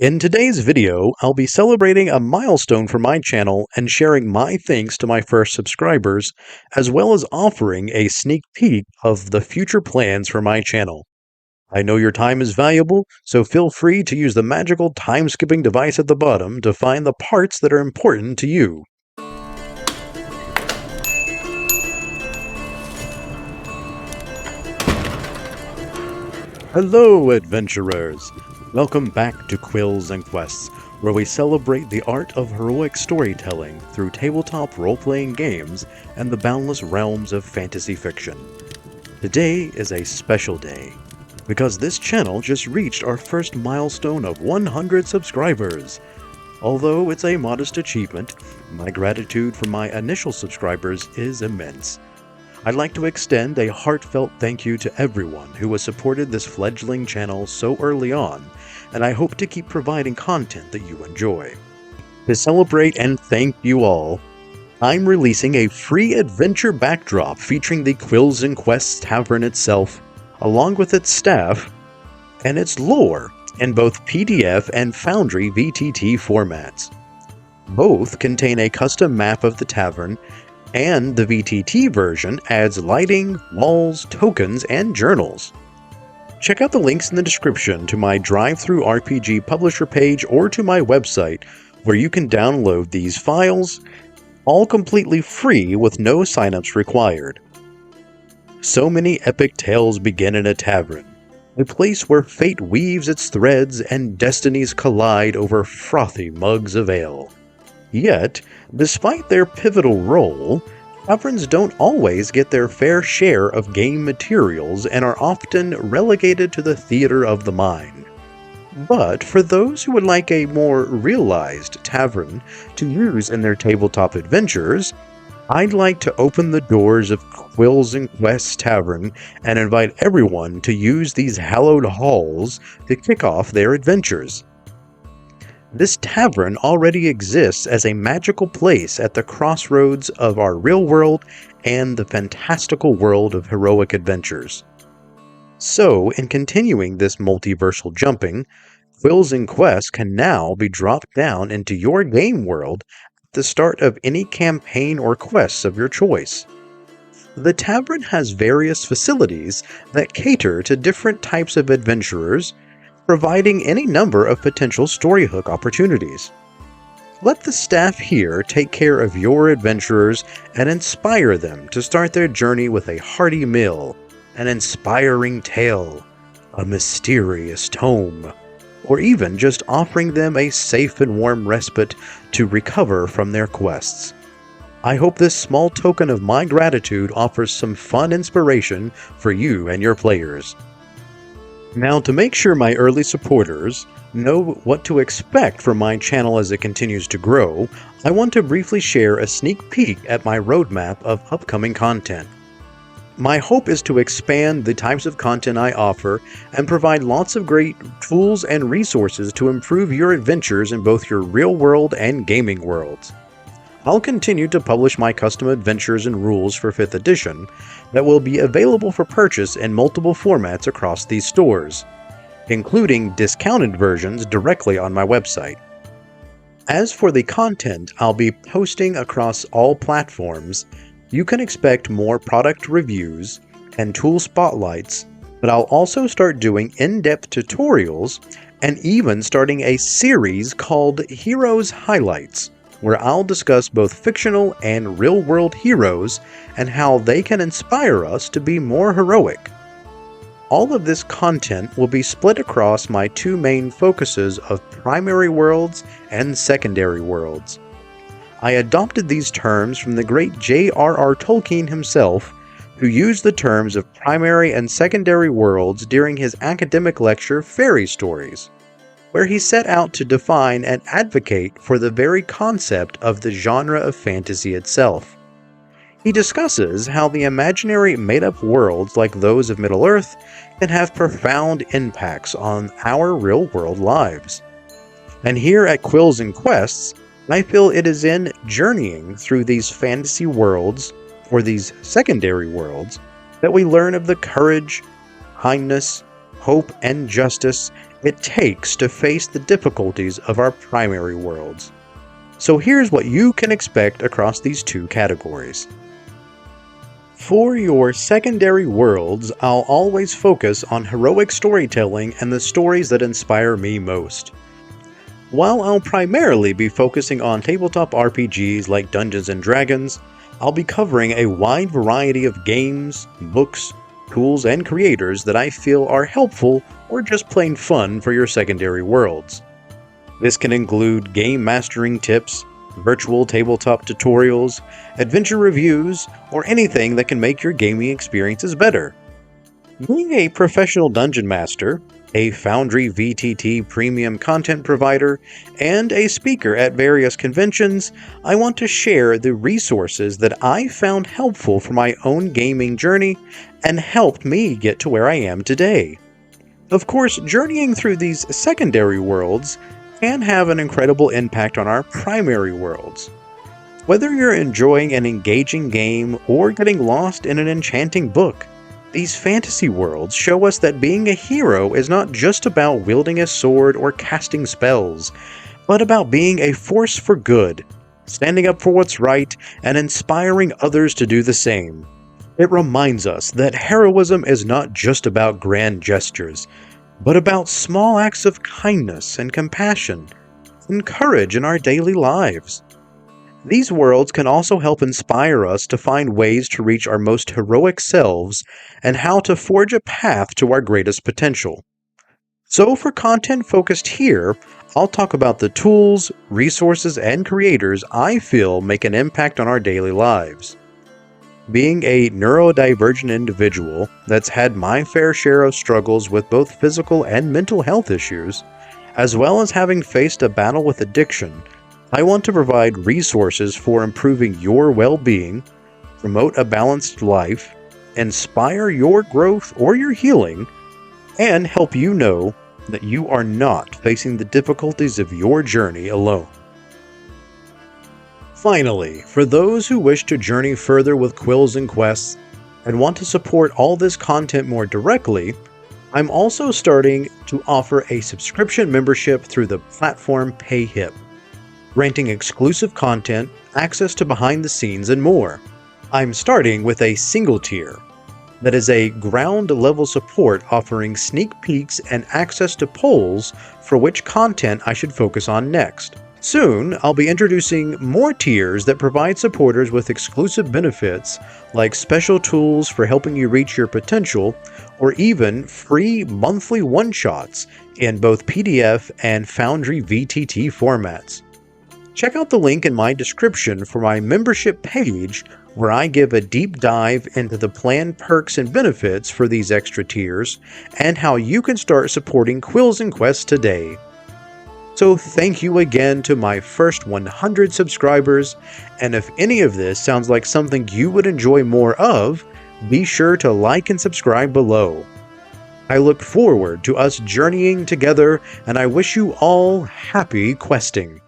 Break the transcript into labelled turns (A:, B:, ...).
A: In today's video, I'll be celebrating a milestone for my channel and sharing my thanks to my first subscribers, as well as offering a sneak peek of the future plans for my channel. I know your time is valuable, so feel free to use the magical time-skipping device at the bottom to find the parts that are important to you. Hello, adventurers! Welcome back to Quills and Quests, where we celebrate the art of heroic storytelling through tabletop role-playing games and the boundless realms of fantasy fiction. Today is a special day, because this channel just reached our first milestone of 100 subscribers. Although it's a modest achievement, my gratitude for my initial subscribers is immense. I'd like to extend a heartfelt thank you to everyone who has supported this fledgling channel so early on, and I hope to keep providing content that you enjoy. To celebrate and thank you all, I'm releasing a free adventure backdrop featuring the Quills Quests Tavern itself, along with its staff, and its lore in both PDF and Foundry VTT formats. Both contain a custom map of the tavern, and the VTT version adds lighting, walls, tokens, and journals. Check out the links in the description to my Drive-Thru RPG publisher page or to my website, where you can download these files, all completely free with no signups required. So many epic tales begin in a tavern, a place where fate weaves its threads and destinies collide over frothy mugs of ale. Yet, despite their pivotal role, taverns don't always get their fair share of game materials and are often relegated to the theater of the mind. But for those who would like a more realized tavern to use in their tabletop adventures, I'd like to open the doors of Quills Quests Tavern and invite everyone to use these hallowed halls to kick off their adventures. This tavern already exists as a magical place at the crossroads of our real world and the fantastical world of heroic adventures. So, in continuing this multiversal jumping, Quills and Quests can now be dropped down into your game world at the start of any campaign or quests of your choice. The tavern has various facilities that cater to different types of adventurers, providing any number of potential story hook opportunities. Let the staff here take care of your adventurers and inspire them to start their journey with a hearty meal, an inspiring tale, a mysterious tome, or even just offering them a safe and warm respite to recover from their quests. I hope this small token of my gratitude offers some fun inspiration for you and your players. Now, to make sure my early supporters know what to expect from my channel as it continues to grow, I want to briefly share a sneak peek at my roadmap of upcoming content. My hope is to expand the types of content I offer and provide lots of great tools and resources to improve your adventures in both your real world and gaming worlds. I'll continue to publish my custom adventures and rules for 5th edition that will be available for purchase in multiple formats across these stores, including discounted versions directly on my website. As for the content I'll be posting across all platforms, you can expect more product reviews and tool spotlights, but I'll also start doing in-depth tutorials and even starting a series called Heroes Highlights, where I'll discuss both fictional and real-world heroes and how they can inspire us to be more heroic. All of this content will be split across my two main focuses of primary worlds and secondary worlds. I adopted these terms from the great J.R.R. Tolkien himself, who used the terms of primary and secondary worlds during his academic lecture Fairy Stories, where he set out to define and advocate for the very concept of the genre of fantasy itself. He discusses how the imaginary made-up worlds like those of Middle-earth can have profound impacts on our real-world lives. And here at Quills and Quests, I feel it is in journeying through these fantasy worlds, or these secondary worlds, that we learn of the courage, kindness, hope, and justice it takes to face the difficulties of our primary worlds. So here's what you can expect across these two categories. For your secondary worlds, I'll always focus on heroic storytelling and the stories that inspire me most. While I'll primarily be focusing on tabletop RPGs like Dungeons & Dragons, I'll be covering a wide variety of games, books, tools, and creators that I feel are helpful or just plain fun for your secondary worlds. This can include game mastering tips, virtual tabletop tutorials, adventure reviews, or anything that can make your gaming experiences better. Being a professional dungeon master, a Foundry VTT premium content provider, and a speaker at various conventions, I want to share the resources that I found helpful for my own gaming journey and helped me get to where I am today. Of course, journeying through these secondary worlds can have an incredible impact on our primary worlds. Whether you're enjoying an engaging game or getting lost in an enchanting book, these fantasy worlds show us that being a hero is not just about wielding a sword or casting spells, but about being a force for good, standing up for what's right, and inspiring others to do the same. It reminds us that heroism is not just about grand gestures, but about small acts of kindness and compassion and courage in our daily lives. These worlds can also help inspire us to find ways to reach our most heroic selves and how to forge a path to our greatest potential. So for content focused here, I'll talk about the tools, resources, and creators I feel make an impact on our daily lives. Being a neurodivergent individual that's had my fair share of struggles with both physical and mental health issues, as well as having faced a battle with addiction, I want to provide resources for improving your well-being, promote a balanced life, inspire your growth or your healing, and help you know that you are not facing the difficulties of your journey alone. Finally, for those who wish to journey further with Quills and Quests and want to support all this content more directly, I'm also starting to offer a subscription membership through the platform PayHip, granting exclusive content, access to behind the scenes, and more. I'm starting with a single tier that is a ground level support offering sneak peeks and access to polls for which content I should focus on next. Soon, I'll be introducing more tiers that provide supporters with exclusive benefits like special tools for helping you reach your potential, or even free monthly one-shots in both PDF and Foundry VTT formats. Check out the link in my description for my membership page where I give a deep dive into the plan perks and benefits for these extra tiers and how you can start supporting Quills and Quests today. So thank you again to my first 100 subscribers, and if any of this sounds like something you would enjoy more of, be sure to like and subscribe below. I look forward to us journeying together, and I wish you all happy questing.